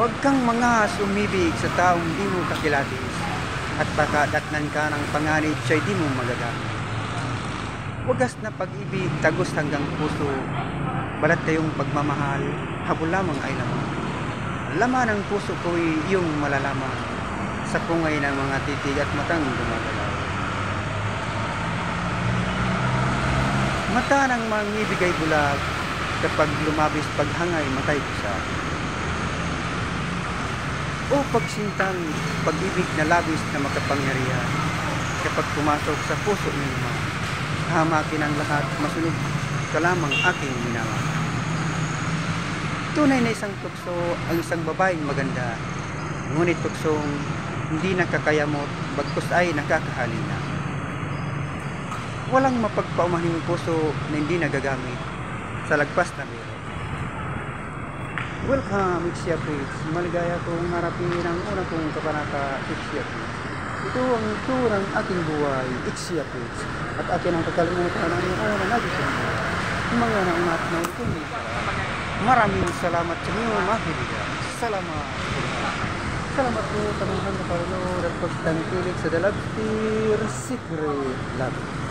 Huwag kang mga sumibig sa taong di mo kakilatis at baka datnan ka ng panganib siya'y di mo magagamit. Wagas na pag-ibig, tagos hanggang puso, balat kayong pagmamahal, habol lamang ay laman. Laman ng puso ko'y iyong malalaman, sa pungay ng mga titig at matang gumagalaw. Mata ng mangibig ay bulag, kapag lumabis paghangay matay ko sa o pagsintang pag-ibig na labis na makapangyarihan, kapag pumasok sa puso ng naman, hamakin ang lahat, masunog ka lamang aking minamahal. Tunay na isang tukso ang isang babaeng maganda, ngunit tuksong hindi nakakayamot, bagkus ay nakakahalina. Walang mapagpaumahing puso na hindi nagagamit sa lagpas na biro. Welcome, Ixia Page. Maligaya kong harapin ang una kong kabanata, Ixia Page. Ito ang tour ng aking buhay, Ixia Page. At akin ang kakalimutan ang iyong una nagising. Mga naunat na ito. Maraming salamat sa inyo, mga kaibigan. Salamat. Salamat po sa mga panonood at pagtangkilik sa The Love Steer Secret Love.